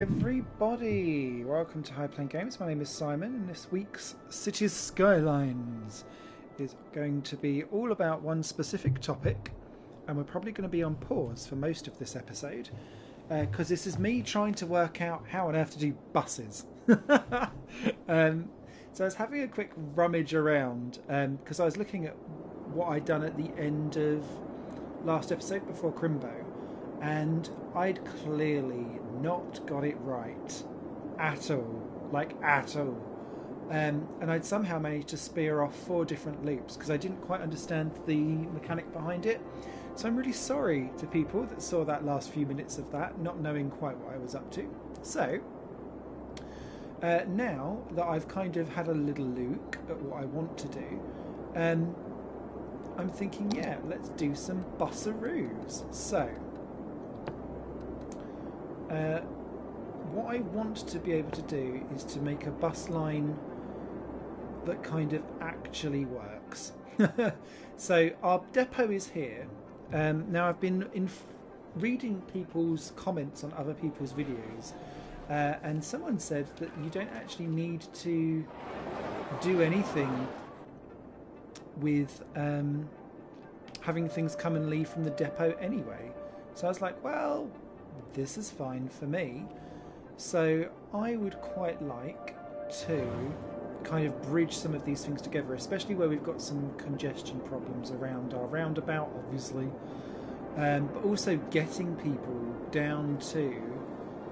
Everybody, welcome to High Plane Games. My name is Simon, and this week's Cities Skylines is going to be all about one specific topic, and we're probably going to be on pause for most of this episode because this is me trying to work out how on earth to do buses. So I was having a quick rummage around because I was looking at what I'd done at the end of last episode before Crimbo, and I'd clearly not got it right at all, at all. And I'd somehow managed to spear off 4 different loops because I didn't quite understand the mechanic behind it. So I'm really sorry to people that saw that last few minutes of that, not knowing quite what I was up to. So now that I've kind of had a little look at what I want to do, I'm thinking, yeah, let's do some busaroos. So what I want to be able to do is to make a bus line that kind of actually works. So our depot is here. Now I've been reading people's comments on other people's videos, and someone said that you don't actually need to do anything with having things come and leave from the depot anyway. So I was like, well, this is fine for me. So I would quite like to kind of bridge some of these things together, especially where we've got some congestion problems around our roundabout, obviously, but also getting people down to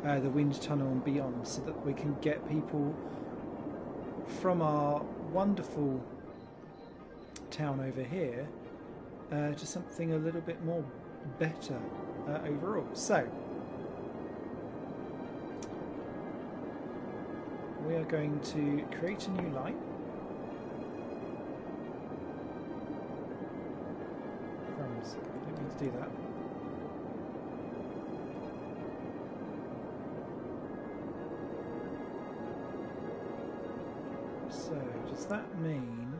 the wind tunnel and beyond so that we can get people from our wonderful town over here to something a little bit more better overall. So we are going to create a new line. Crumbs, I didn't mean to do that. So, does that mean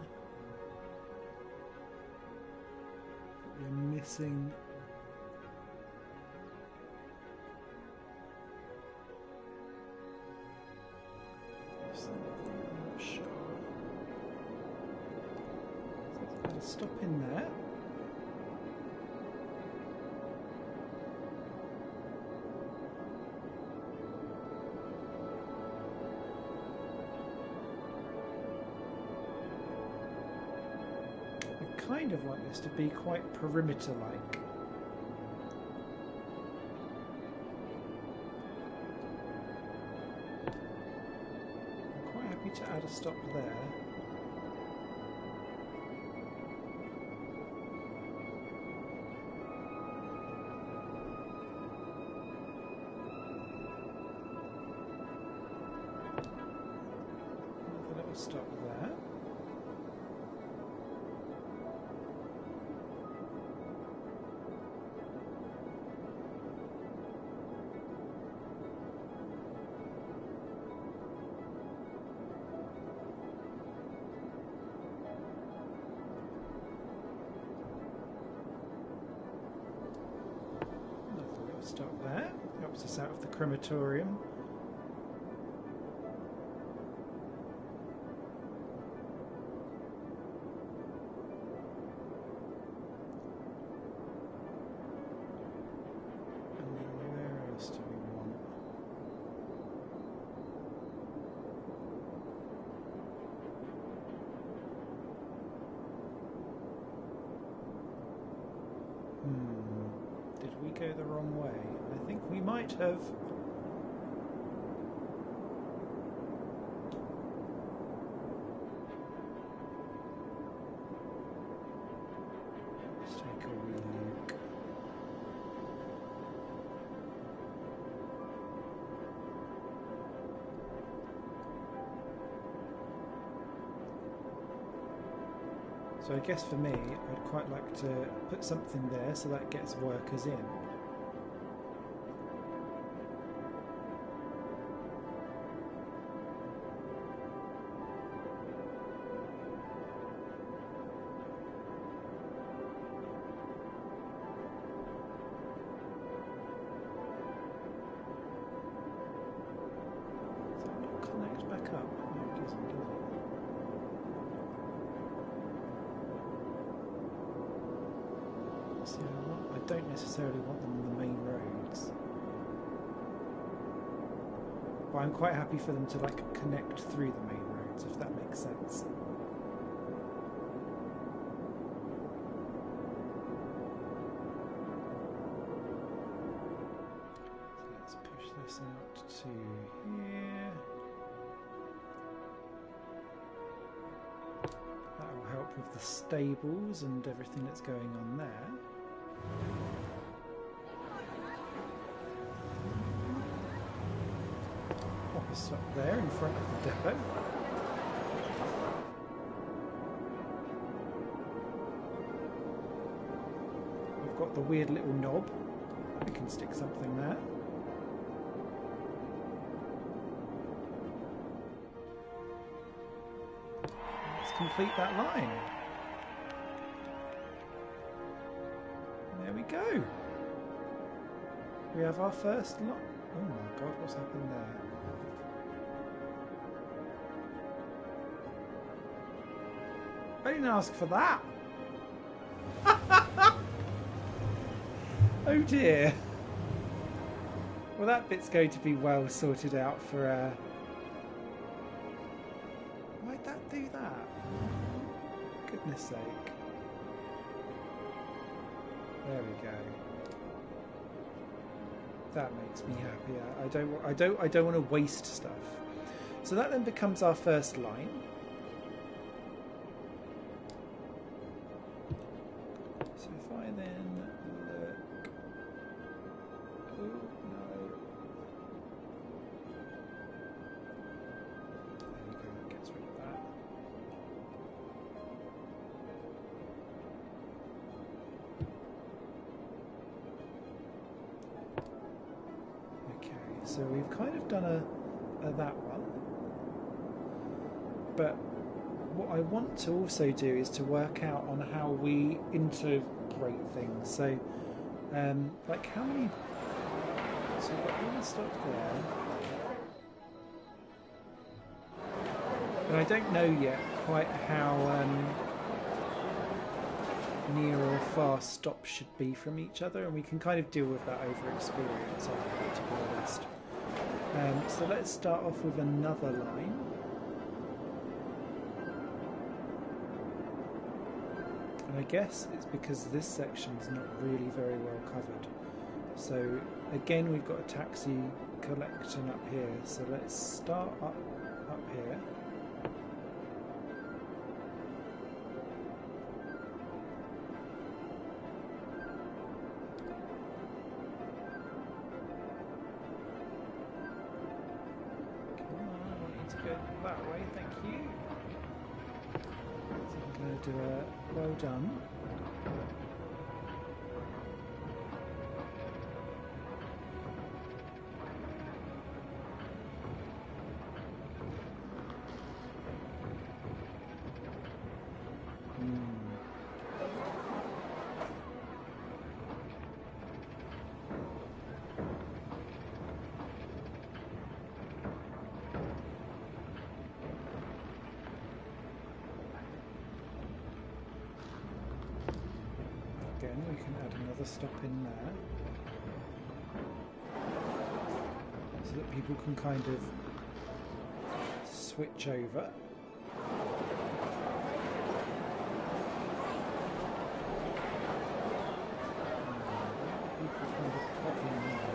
that we're missing stop in there. I kind of want this to be quite perimeter-like. I'm quite happy to add a stop there. Stop there. Stop there. Helps us out of the crematorium. Did we go the wrong way? I think we might have. Let's take a wee look. So I guess for me, I'd quite like to put something there so that gets workers in. connect back up? No, it doesn't, does it? See, I don't necessarily want them on the main roads. But I'm quite happy for them to like connect through the main roads, if that makes sense. So let's push this out to here. That will help with the stables and everything that's going on there. Pop a stop there in front of the depot. We've got the weird little knob. We can stick something there. Let's complete that line. There we go. We have our first line. Oh my god, what's happened there? I didn't ask for that. Oh dear. Well, that bit's going to be well sorted out for why'd that do that? Goodness sake. There we go. That makes me happier. I don't want to waste stuff. So that then becomes our first line. So if I then look, oh no, there we go. That gets rid of that. So we've kind of done a that one, but what I want to also do is to work out on how we integrate things. So like how many, so we've got one stop there, and I don't know yet quite how near or far stops should be from each other, and we can kind of deal with that over experience, I think, to be honest. So let's start off with another line. And I guess it's because this section is not really very well covered. So again, we've got a taxi collection up here. So let's start up here. That way, thank you. So I'm going to do a well done. Again, we can add another stop in there so that people can kind of switch over. People kind of pop in there.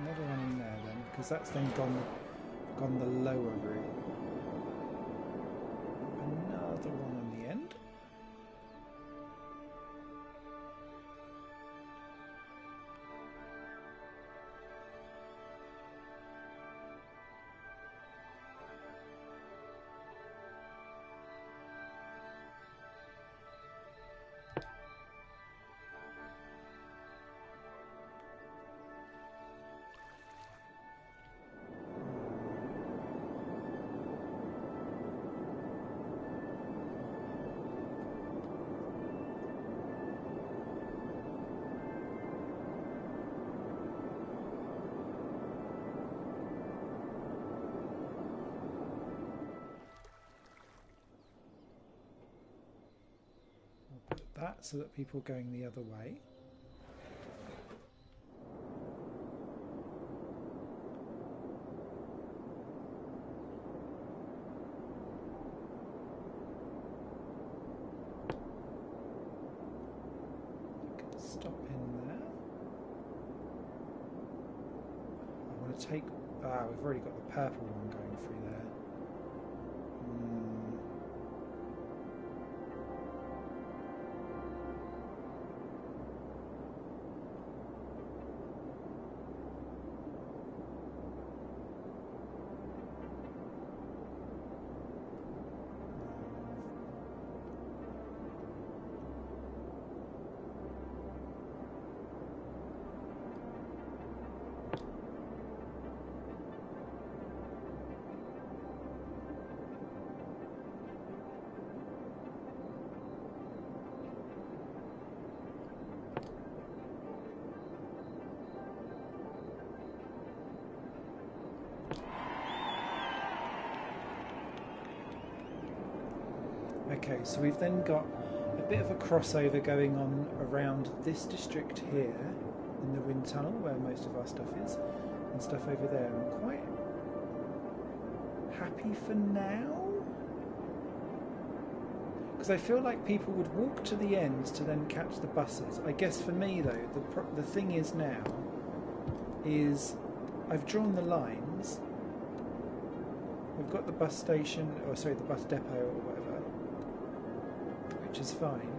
Another one in there then, because that's then gone the lower route. Another one on the end. that so that people are going the other way. Stop in there. I want to take... Ah, we've already got the purple one going through there. Okay, so we've then got a bit of a crossover going on around this district here in the wind tunnel where most of our stuff is, and stuff over there. I'm quite happy for now, because I feel like people would walk to the ends to then catch the buses. I guess for me though, the thing is now is I've drawn the lines. We've got the bus station, or sorry, the bus depot or whatever, which is fine.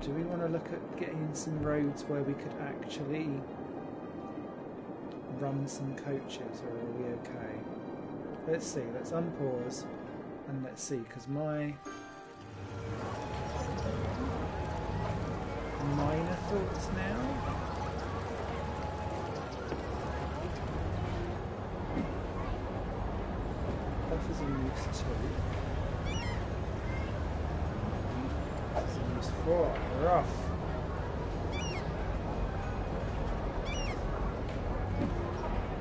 Do we want to look at getting some roads where we could actually run some coaches, or are we okay? Let's see, let's unpause and let's see, because my minor thoughts now. Buffers in use 2. Buffers in use 4. Rough.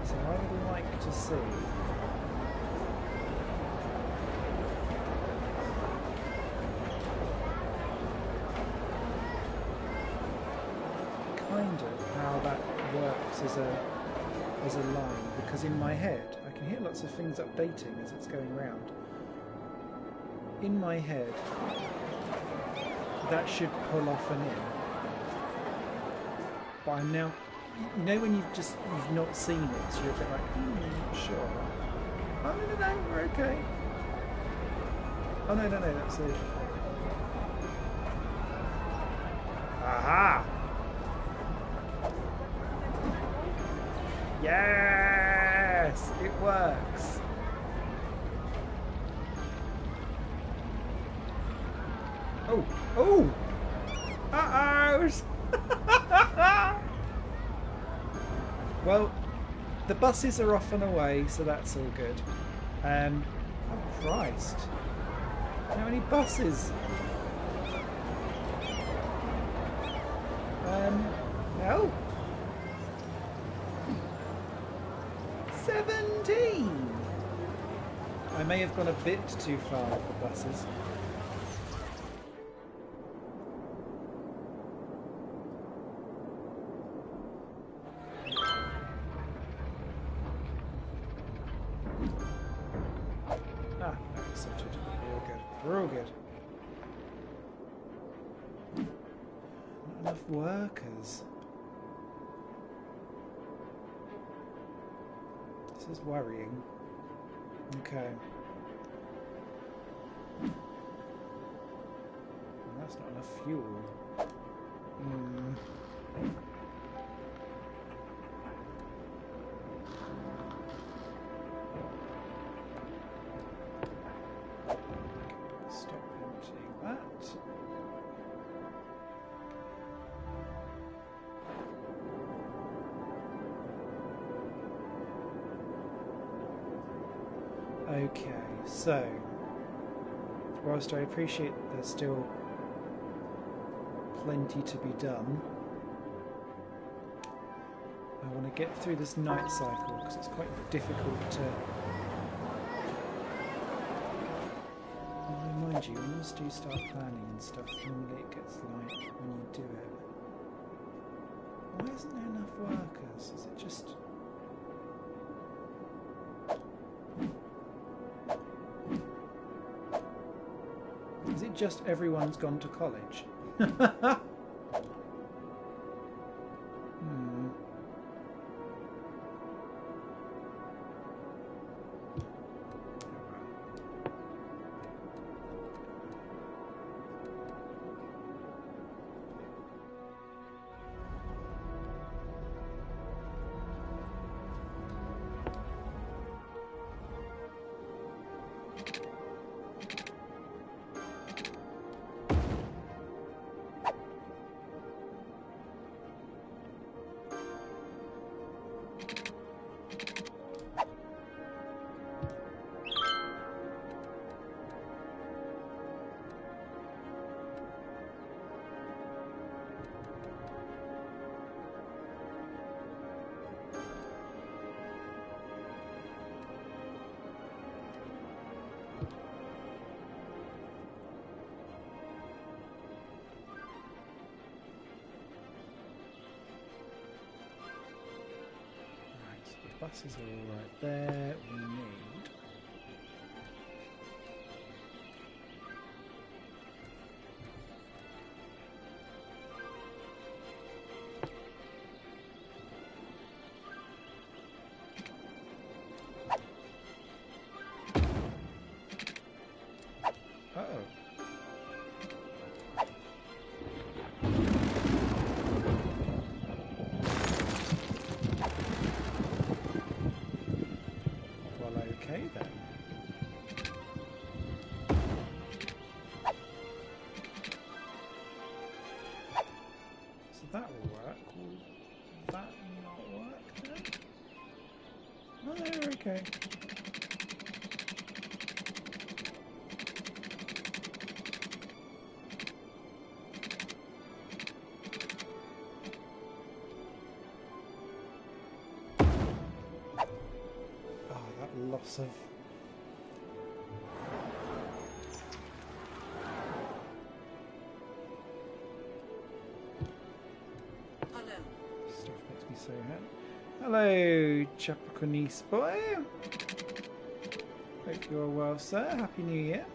So I would like to see kind of how that works as a line, because in my head I can hear lots of things updating as it's going round. In my head that should pull off and in, but I'm now, you know when you've not seen it, so you're a bit like, not sure. Oh no, we're okay. Oh no, that's it. Aha! Yes! It works! Oh! Oh! Uh-oh! Well, the buses are off and away, so that's all good. Oh Christ. How many buses? No. 17! I may have gone a bit too far with the buses. Ah, that's sorted. We're all good. We're all good. Not enough workers. This is worrying. Okay. Well, that's not enough fuel. Stop emptying that. Okay, so whilst I appreciate there's still plenty to be done, I want to get through this night cycle because it's quite difficult to... Why am mind you, when you do start planning and stuff, normally it gets like when you do it. Why isn't there enough workers? Is it just... Is it just everyone's gone to college? Buses are all right there. We need... Uh-oh. Okay then. So that will work. Will that not work then? No, they're okay. Oh, that loss of... Stuff makes me so happy. Hello, Chapaconis boy. Hope you're well, sir. Happy New Year.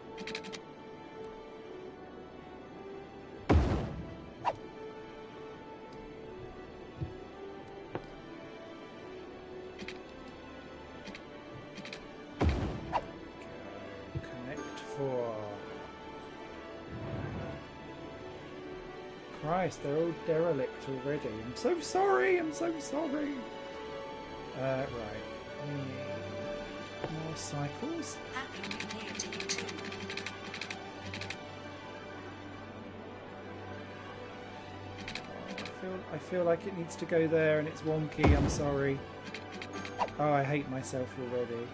Connect 4. Christ, they're all derelict already. I'm so sorry. I'm so sorry. Right. We need more cycles. Happy New Year to you too. I feel like it needs to go there and it's wonky. I'm sorry. Oh, I hate myself already.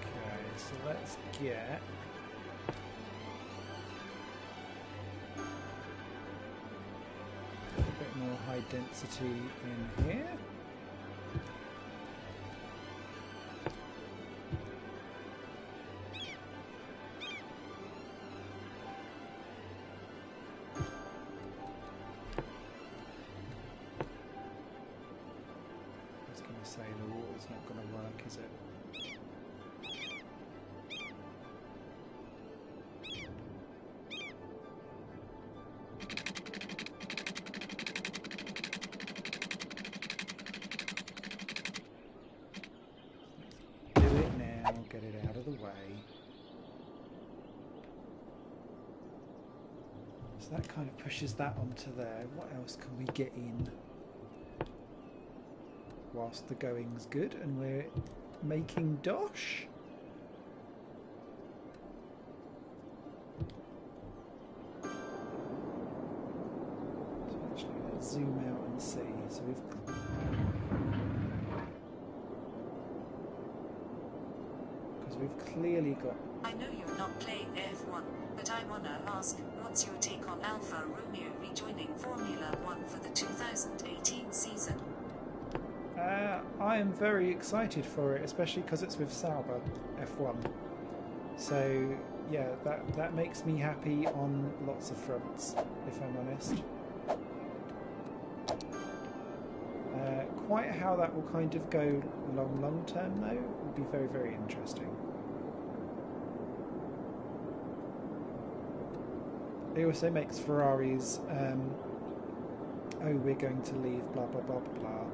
Okay, so let's get... a bit more high density in here. I was going to say the water's not going to work, is it? Get it out of the way. So that kind of pushes that onto there. What else can we get in whilst the going's good and we're making dosh? So actually let's zoom out and see. So we've because we've clearly got... I know you're not playing F1, but I wanna ask, what's your take on Alfa Romeo rejoining Formula One for the 2018 season? I am very excited for it, especially because it's with Sauber F1. So yeah, that makes me happy on lots of fronts, if I'm honest. Quite how that will kind of go long term though will be very, very interesting. It also makes Ferrari's oh, we're going to leave blah blah blah blah blah,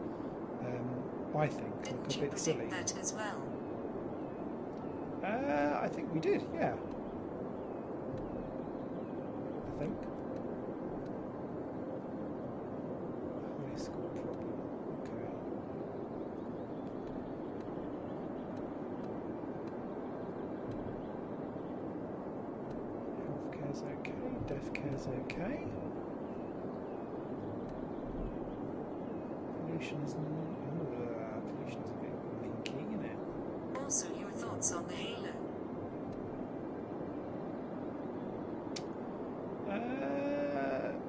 I think look a bit silly. That as well? I think we did, yeah. I think. High score problem. Okay. Healthcare's okay. Deathcare's okay. Pollution's pollution's a bit minky, isn't it? Also, your thoughts on the Halo?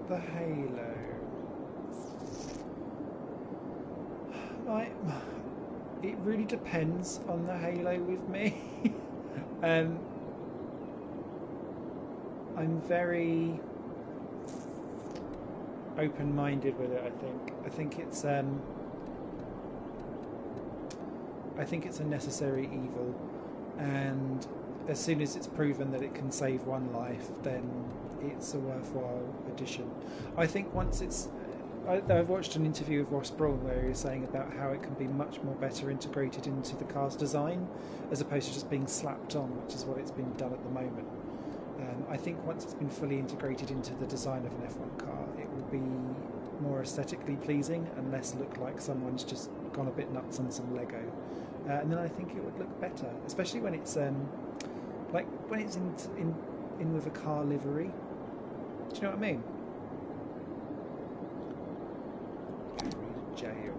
The Halo. Like, it really depends on the Halo with me. I'm very open-minded with it. I think it's a necessary evil, and as soon as it's proven that it can save one life, then it's a worthwhile addition. I think once it's... I've watched an interview of Ross Brawn where he was saying about how it can be much more better integrated into the car's design as opposed to just being slapped on, which is what it's been done at the moment. I think once it's been fully integrated into the design of an F1 car, it will be more aesthetically pleasing and less look like someone's just gone a bit nuts on some Lego. And then I think it would look better, especially when it's like when it's in with a car livery. Do you know what I mean? Jail.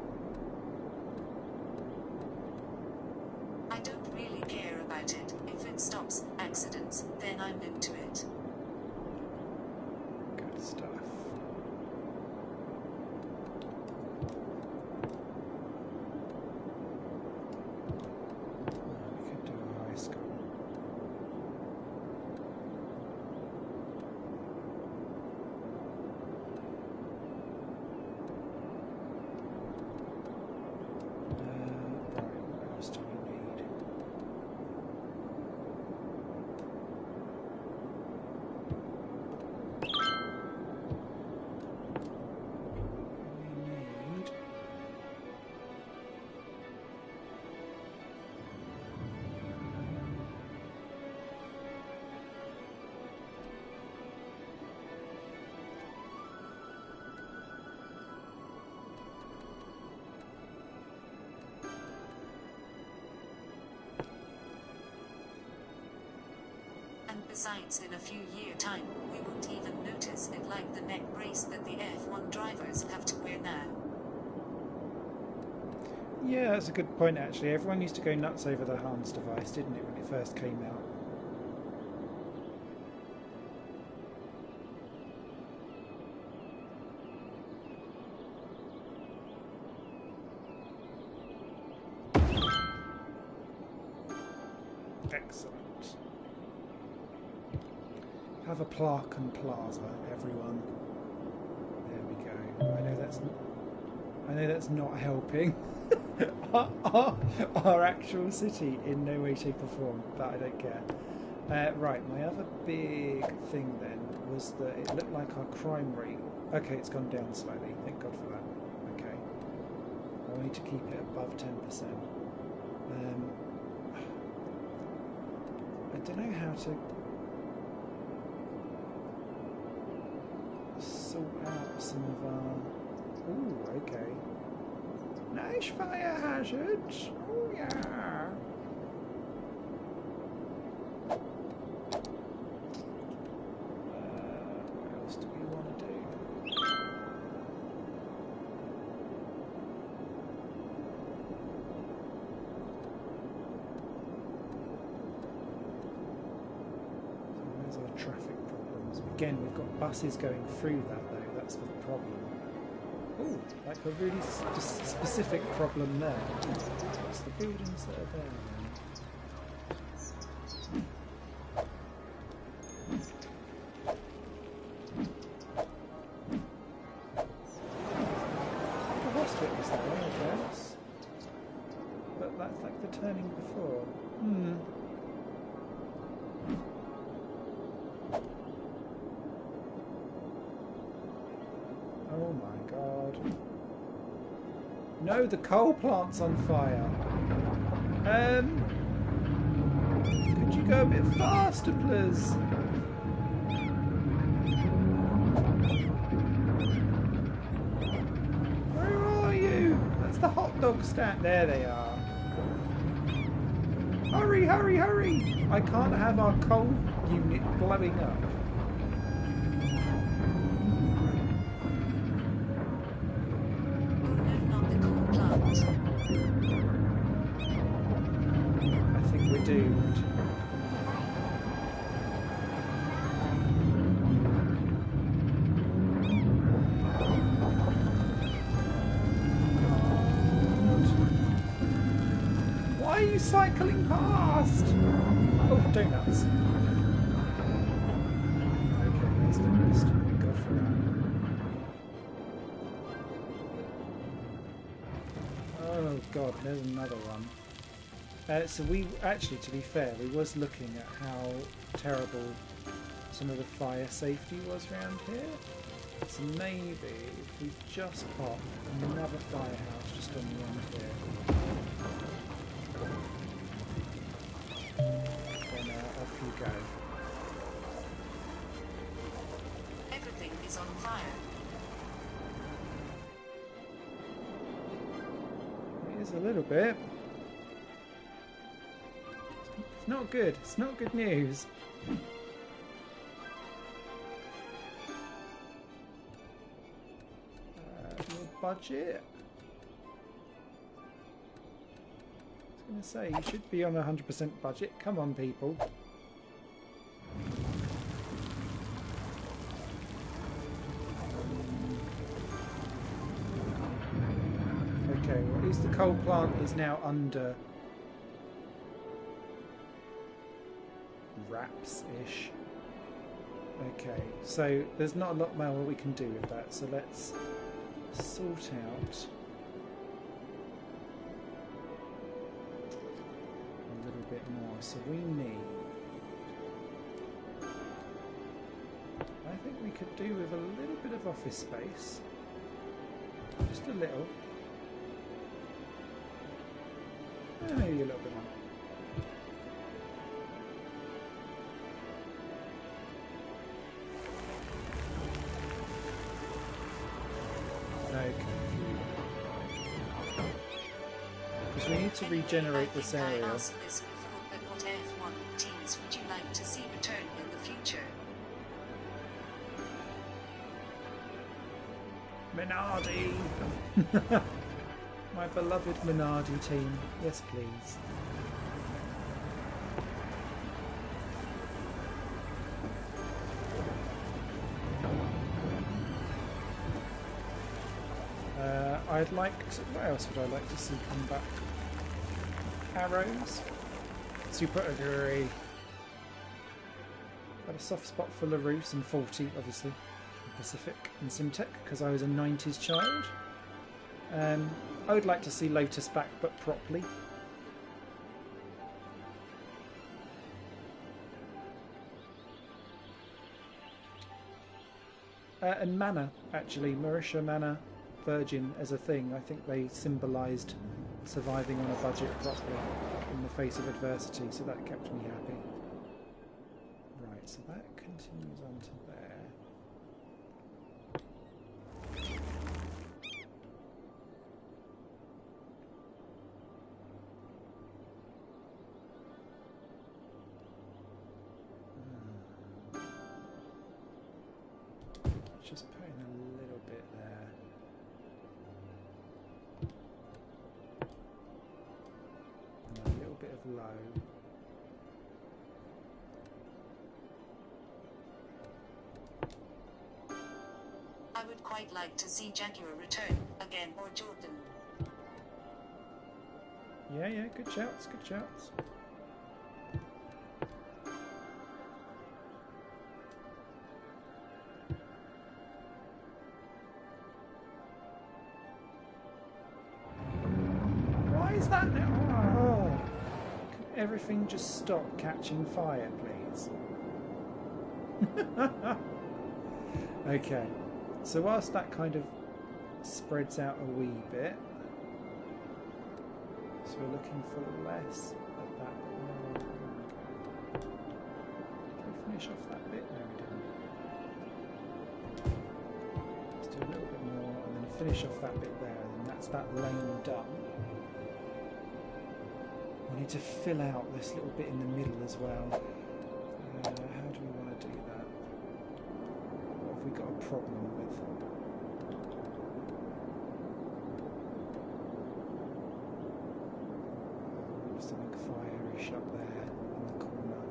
I don't really care about it. If it stops accidents, then I'm into it. Good stuff. We could do a high score. Right, what else do we need? We need... And besides, in a few years' time, we won't even notice it like the neck brace that the F1 drivers have to wear now. Yeah, that's a good point actually. Everyone used to go nuts over the Hans device, didn't it, when it first came out? Excellent. Have a plaque and plaza, everyone. There we go. I know that's not helping our actual city in no way, shape or form, but I don't care. Right, my other big thing then was that it looked like our crime rate... Okay, it's gone down slightly, thank God for that. Okay. I need to keep it above 10%. I don't know how to sort out some of our... Ooh, okay. Nice fire hazards. Oh yeah. What else do we want to do? traffic problems. Again, we've got buses going through that though, that's the problem. Oh, like a really specific problem there. What's the buildings that are there then? The hospital's there, I guess. But that's like the turning before. Oh my god. No, the coal plant's on fire. Could you go a bit faster, please? Where are you? That's the hot dog stand. There they are. Hurry, hurry, hurry! I can't have our coal unit blowing up. I think we're doomed. Why are you cycling past? Oh, donuts. Okay, that's the best. Go for that. Oh god, there's another one. So we actually, to be fair, we was looking at how terrible some of the fire safety was around here. So maybe if we just pop another firehouse just on the end here, then off you go. Everything is on fire. It is a little bit. It's not good. It's not good news. Your budget? I was going to say, you should be on a 100% budget. Come on, people. Okay, well, at least the coal plant is now under wraps-ish. Okay, so there's not a lot more we can do with that, so let's sort out a little bit more. So we need, I think we could do with a little bit of office space, just a little, maybe a little bit more. Because we need to regenerate this area. I asked this before, but what F1 teams would you like to see return in the future? Minardi! My beloved Minardi team. Yes, please. I'd like to, what else would I like to see come back? Arrows. Super agree. Got a soft spot for LaRousse and 40, obviously. And Pacific and Simtech, because I was a 90s child. I would like to see Lotus back, but properly. And Mana, actually. Marisha Mana. Virgin as a thing, I think they symbolised surviving on a budget properly in the face of adversity, so that kept me happy. Right, so that continues on to there. Just putting a little bit there. And a little bit of low. I would quite like to see Jaguar return again, or Jordan. Yeah, yeah, good shouts, good shouts. Why is that now? Oh. Can everything just stop catching fire, please? Okay, so whilst that kind of spreads out a wee bit, so we're looking for less of that bit more. Did we finish off that bit? No, we didn't. Let's do a little bit more and then finish off that bit there, and that's that lane done. We need to fill out this little bit in the middle as well. How do we want to do that? What have we got a problem with? Something fire-ish up there in the corner.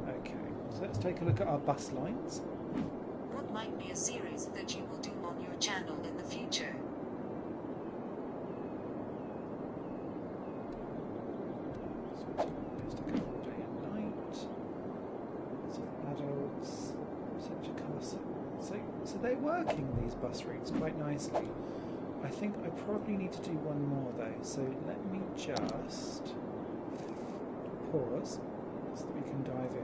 Okay, so let's take a look at our bus lines. What might be a series that you will do on your channel in the future? So they're working these bus routes quite nicely. I think I probably need to do one more though, so let me just pause so that we can dive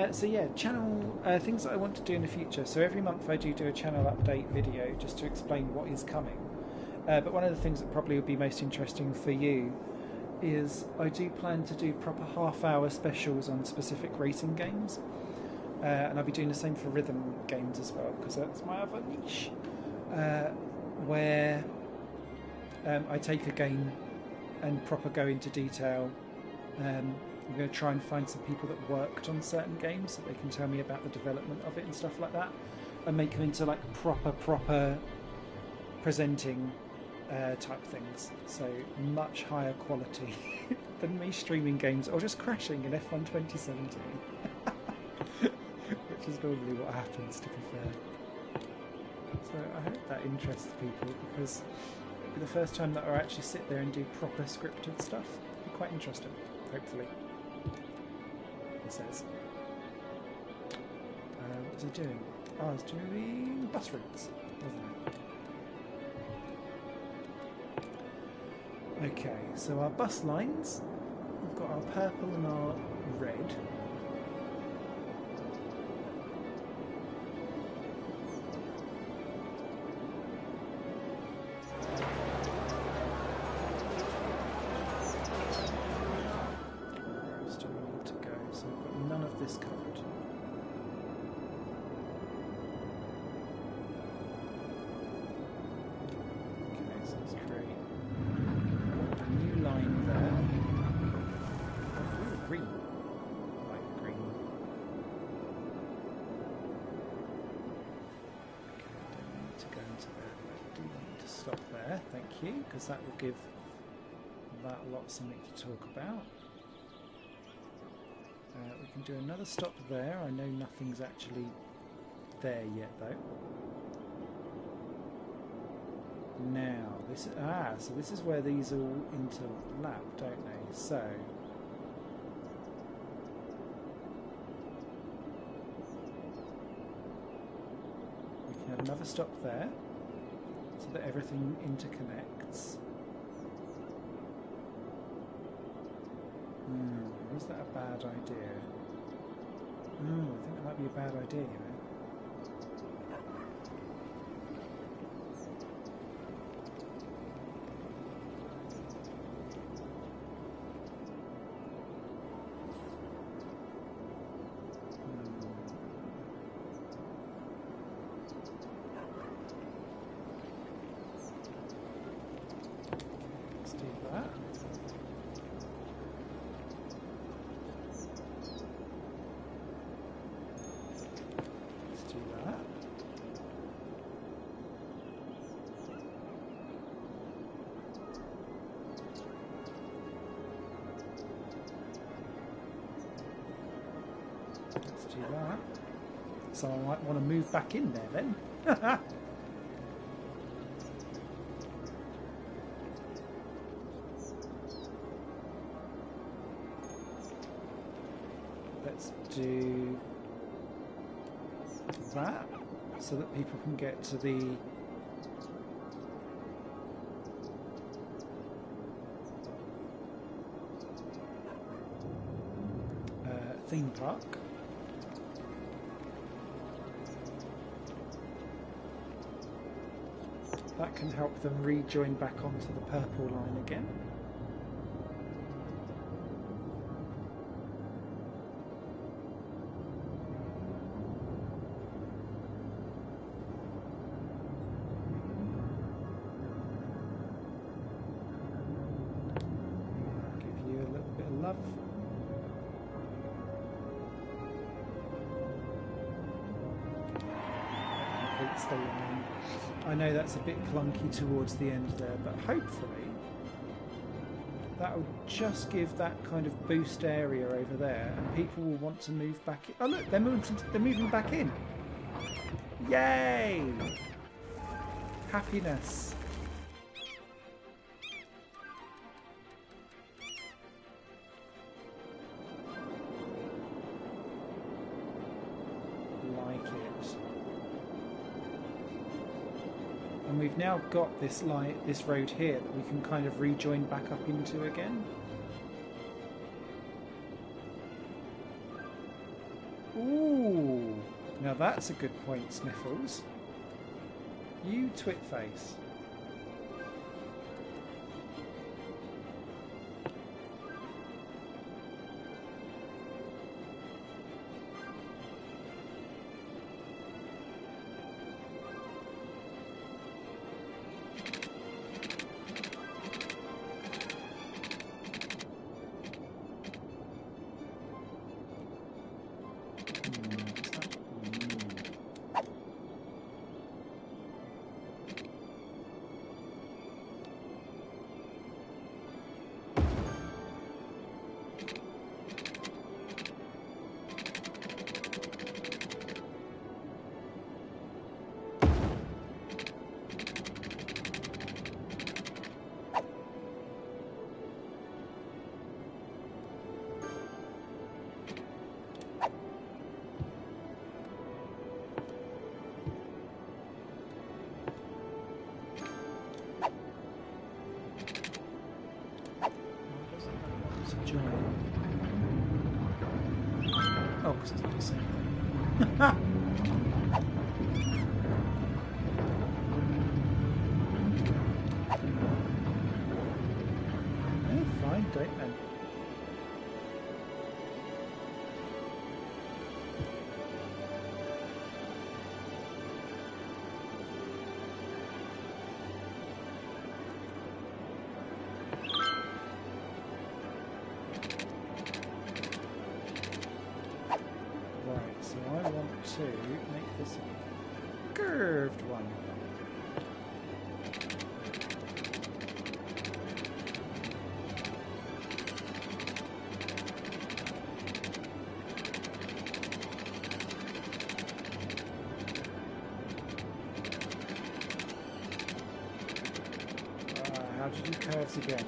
in. So yeah, channel things that I want to do in the future. So every month I do a channel update video just to explain what is coming. But one of the things that probably would be most interesting for you is I do plan to do proper half-hour specials on specific racing games. And I'll be doing the same for rhythm games as well, because that's my other niche, where I take a game and proper go into detail. I'm going to try and find some people that worked on certain games so they can tell me about the development of it and stuff like that, and make them into like proper presenting type things. So much higher quality than me streaming games or just crashing in F1 2017. Which is normally what happens, to be fair. So I hope that interests people, because it'll be the first time that I actually sit there and do proper scripted stuff. It'll be quite interesting, hopefully. He says. What was he doing? Oh, I was doing bus routes, wasn't I? Okay, so our bus lines, we've got our purple and our red. This covered. Okay, so let's create a new line there. Ooh, green. Light green. Okay, I don't need to go into there, but I do need to stop there, thank you, because that will give that lot something to talk about. We can do another stop there. I know nothing's actually there yet, though. Now, this so this is where these all interlap, don't they? So we can have another stop there, so that everything interconnects. Was that a bad idea? I think that might be a bad idea, you know. Let's do that. Let's do that. So I might want to move back in there then. Let's do that so that people can get to the theme park. That can help them rejoin back onto the purple line again. Give you a little bit of love. Completes the line. I know that's a bit clunky towards the end there, but hopefully that will just give that kind of boost area over there, and people will want to move back in. Oh look, they're moving back in. Yay! Happiness. Like it. And we've now got this road here that we can kind of rejoin back up into again. Ooh, now that's a good point, Sniffles. You twit face. Oh, because it's not the same thing. Fine, don't then. So I want to make this a curved one. How to do curves again?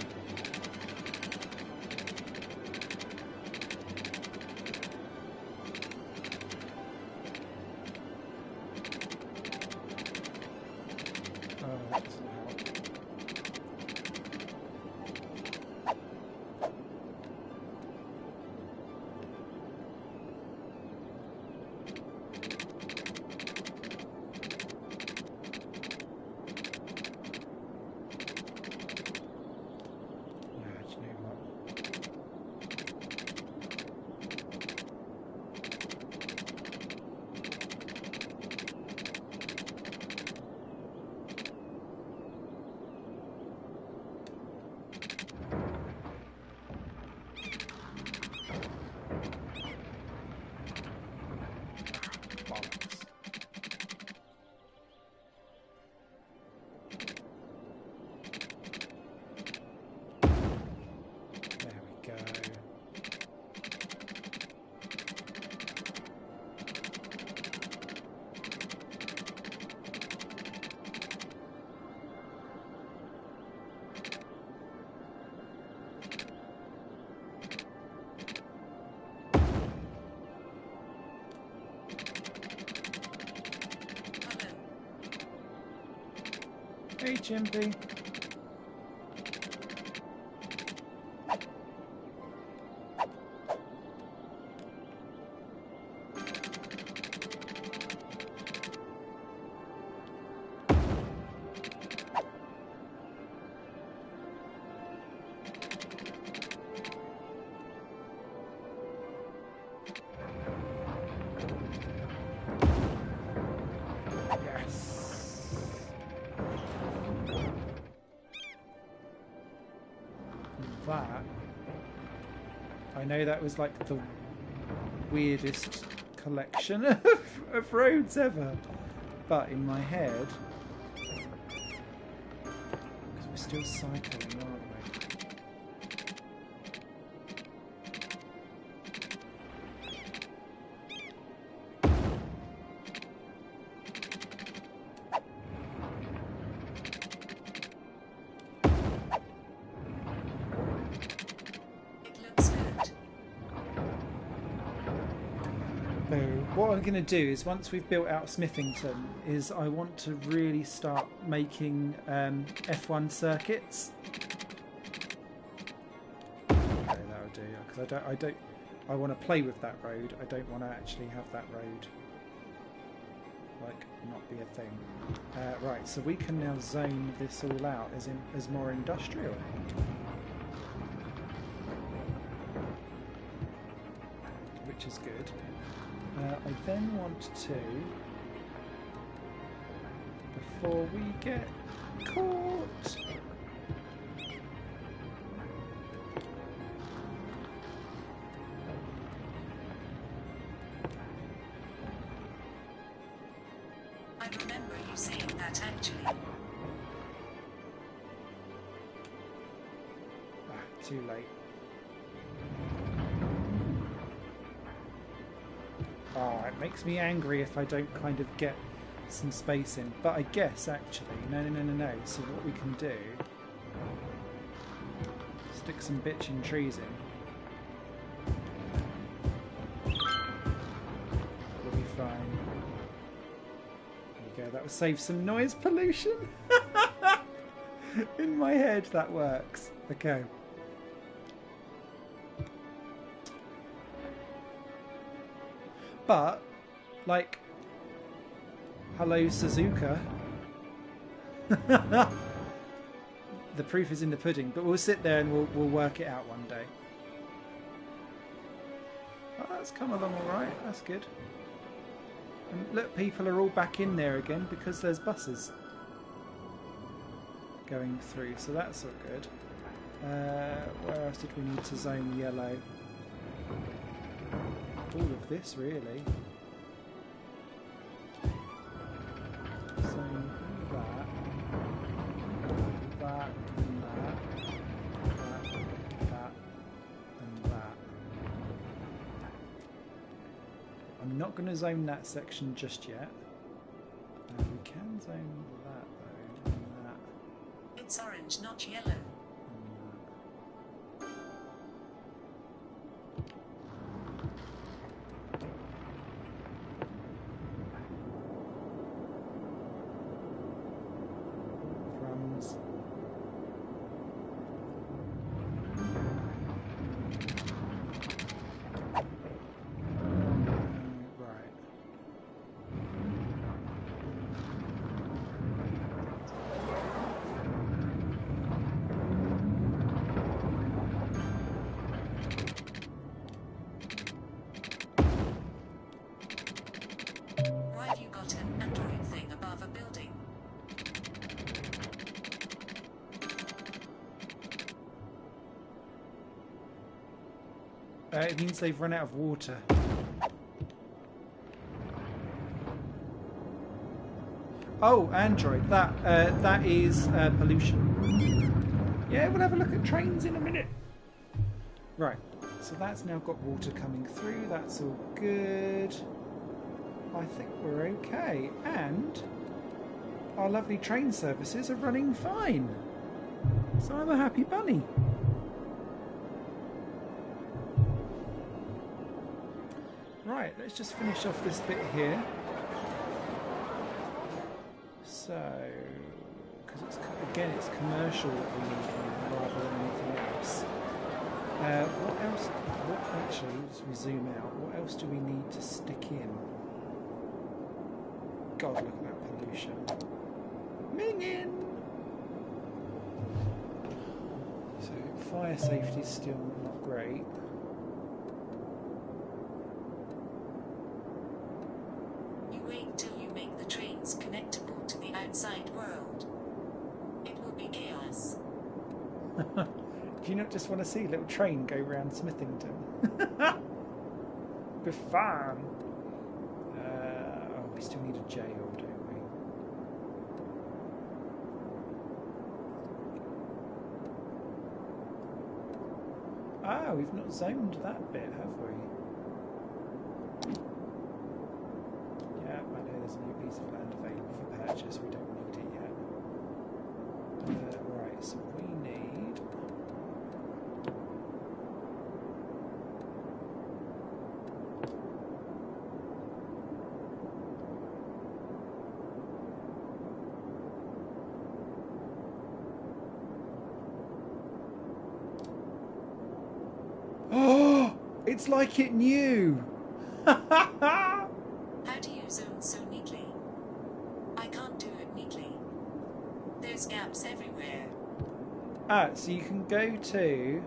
Hey, Chimpy. That, I know that was like the weirdest collection of roads ever, but in my head, because we're still cycling, aren't we? What I'm going to do is, once we've built out Smithington, is I want to really start making F1 circuits. Okay, that'll do. Because I want to play with that road. I don't want to actually have that road like not be a thing. Right, so we can now zone this all out as more industrial. Which is good. I then want to, before we get caught, I remember you saying that actually. Too late. Oh, it makes me angry if I don't kind of get some space in. But I guess, actually, no. So what we can do, stick some bitchin' trees in. We'll be fine. There you go, that will save some noise pollution. In my head, that works. Okay. But, like, hello Suzuka. The proof is in the pudding, but we'll sit there and we'll work it out one day. Oh, that's come along all right. That's good. And look, people are all back in there again because there's buses going through, so that's all good. Where else did we need to zone yellow? All of this, really. So that, and that. I'm not going to zone that section just yet. We can zone that though. And that. It's orange, not yellow. It means they've run out of water. Oh, Android. That is pollution. Yeah, we'll have a look at trains in a minute. Right. So that's now got water coming through. That's all good. I think we're okay. And our lovely train services are running fine. So I'm a happy bunny. Right, let's just finish off this bit here. So, Because again, it's commercial that we need now rather than anything else. What else? What actually? As we zoom out, what else do we need to stick in? God, look at that pollution! Minging. So fire safety is still not great. You wait till you make the trains connectable to the outside world. It will be chaos. Do you not just want to see a little train go round Smithington? Be fun. Oh, we still need a jail, don't we? Ah, we've not zoned that bit, have we? Yeah, I know there's a new piece of land available for purchase. We don't need it yet. Right, so we need... Oh, it's like it knew. How do you zone so neatly? I can't do it neatly. There's gaps everywhere. Ah, so you can go to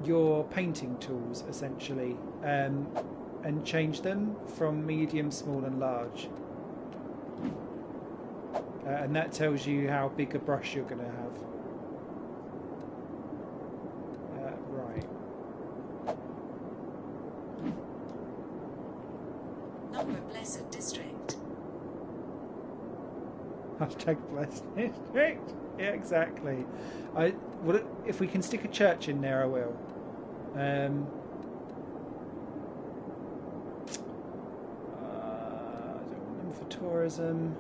your painting tools essentially, and change them from medium, small, and large. And that tells you how big a brush you're going to have. Right. Number blessed district. Hashtag blessed district. Yeah, exactly. If we can stick a church in there, I will. I don't want them for tourism.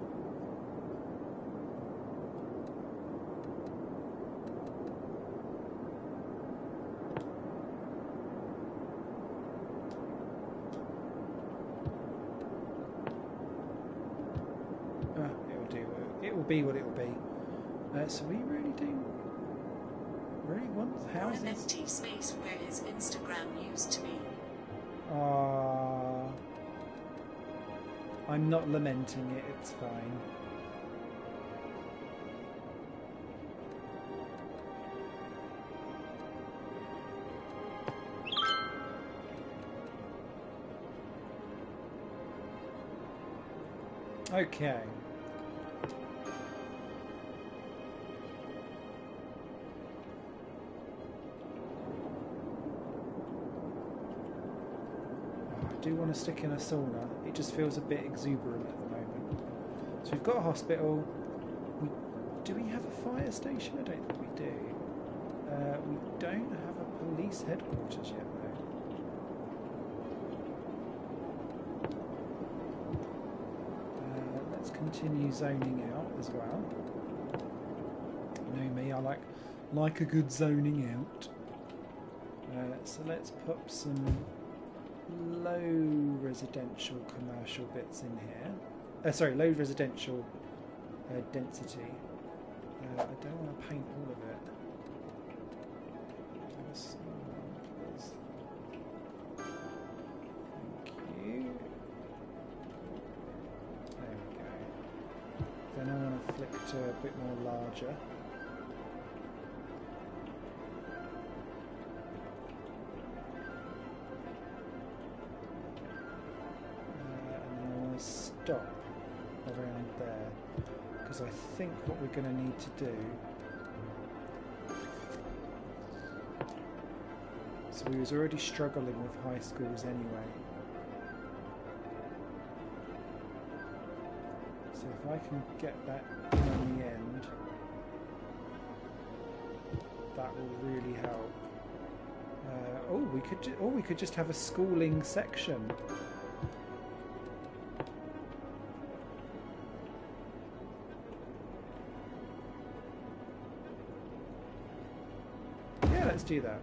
It'll do. It will be what it will be. So we really do want Or houses. an empty space where his Instagram used to be. I'm not lamenting it, it's fine. Okay. I do want to stick in a sauna. It just feels a bit exuberant at the moment. So we've got a hospital. Do we have a fire station? I don't think we do. We don't have a police headquarters yet, though. Let's continue zoning out as well. You know me, I like a good zoning out. So let's put some low residential commercial bits in here. Sorry, low residential density. I don't want to paint all of it. Thank you. There we go. Then I want to flick to a bit more larger. Stop around there, because I think what we're going to need to do, so we was already struggling with high schools anyway, so if I can get that in the end, that will really help. We could just have a schooling section. Let's do that.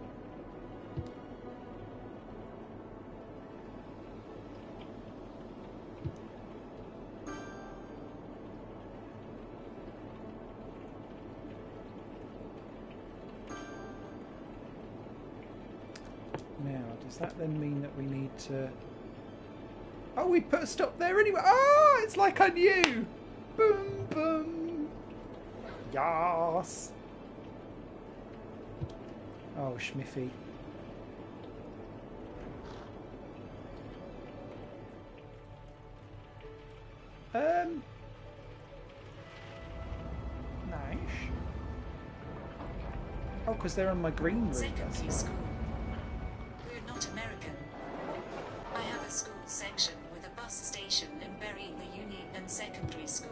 that then mean that we need to... Oh, we put a stop there anyway. Oh, it's like I knew. Boom, boom. Yas. Oh, Schmiffy. Nice. Oh, because they're on my green route. Secondary school. We're not American. I have a school section with a bus station in Bury the Uni and secondary school.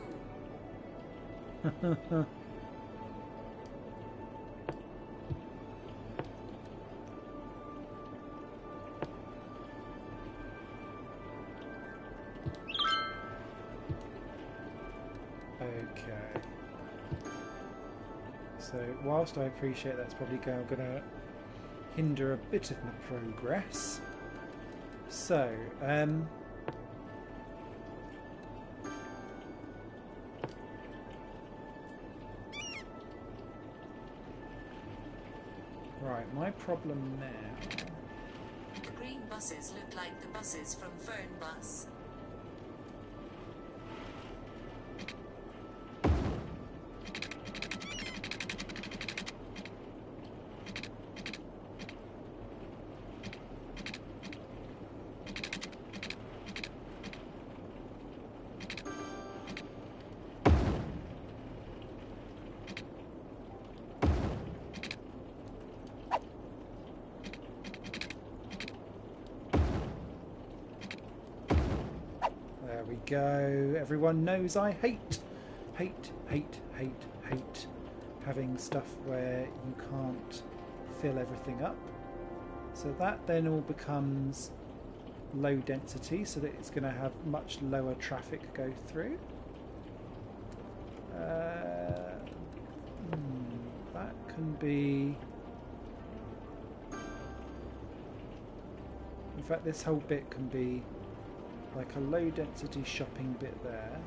Okay. So, whilst I appreciate that's probably going to hinder a bit of my progress. So, right, my problem now... The green buses look like the buses from Fern Bus. There we go. Everyone knows I hate having stuff where you can't fill everything up. So that then all becomes low density, so that it's going to have much lower traffic go through. That can be... In fact, this whole bit can be like a low density shopping bit there.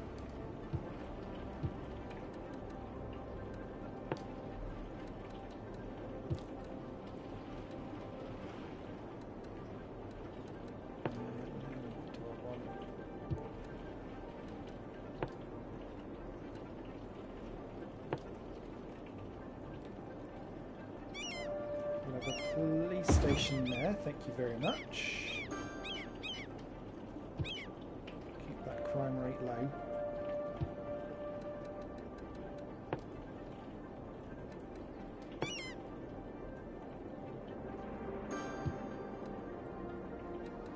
We'll have a police station there, thank you very much. Crime rate low.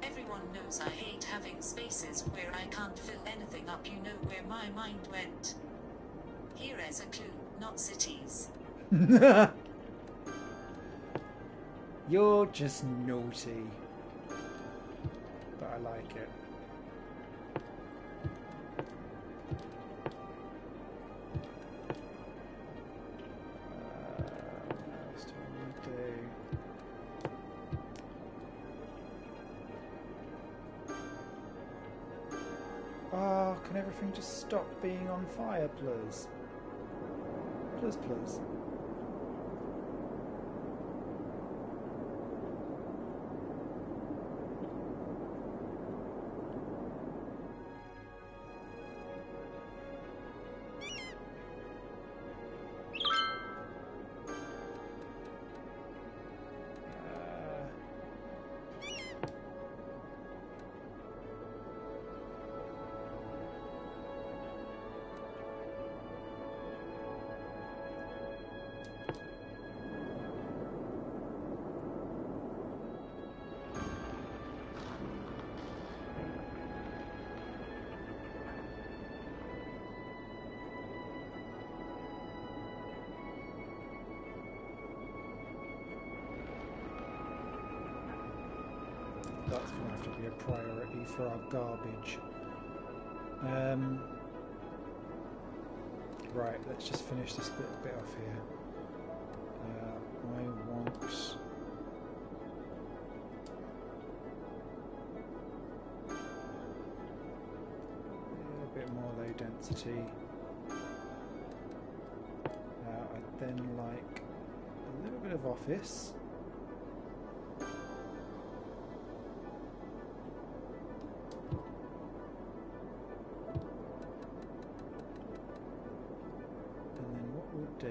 Everyone knows I hate having spaces where I can't fill anything up. You know where my mind went. Here is a clue, not cities. You're just naughty. But I like it. Oh, can everything just stop being on fire, please? Please, please. That's going to have to be a priority for our garbage. Right, let's just finish this bit off here. I want... a bit more low density. I'd then like a little bit of office. do.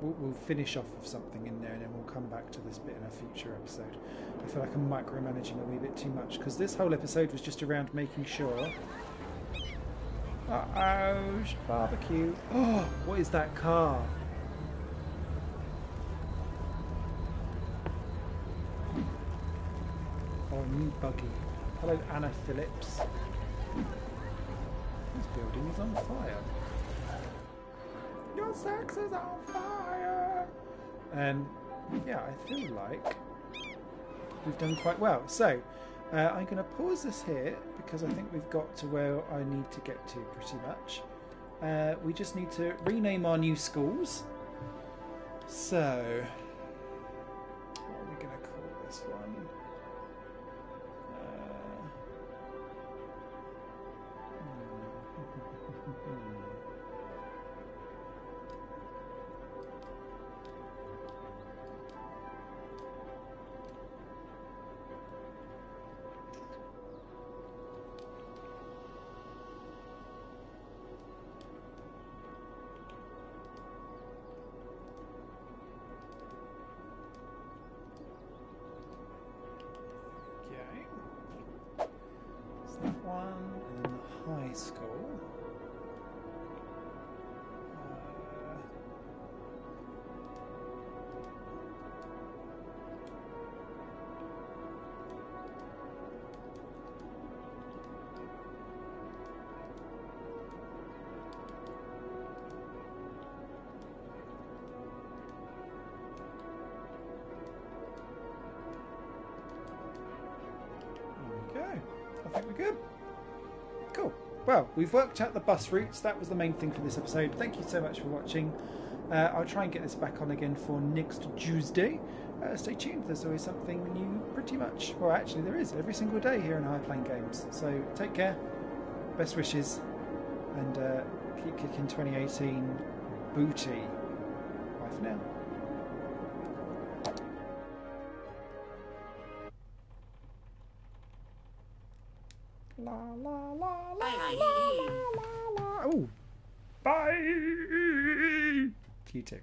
We'll finish off with something in there and then we'll come back to this bit in a future episode. I feel like I'm micromanaging a wee bit too much because this whole episode was just around making sure. Uh-oh, barbecue. Oh, what is that car? Oh, a new buggy. Hello, Anna Phillips. This building is on fire. Your sex is on fire! Yeah, I feel like we've done quite well. So, I'm going to pause this here because I think we've got to where I need to get to pretty much. We just need to rename our new schools. So, what are we going to call this one? High school. There we go. I think we're good. Cool. Well, we've worked out the bus routes. That was the main thing for this episode. Thank you so much for watching. I'll try and get this back on again for next Tuesday. Stay tuned. There's always something new pretty much. Well, actually there is every single day here in High Plane Games. So take care. Best wishes. And keep kicking 2018 booty. Bye for now. La la la la la la la la. Oh, bye. You too.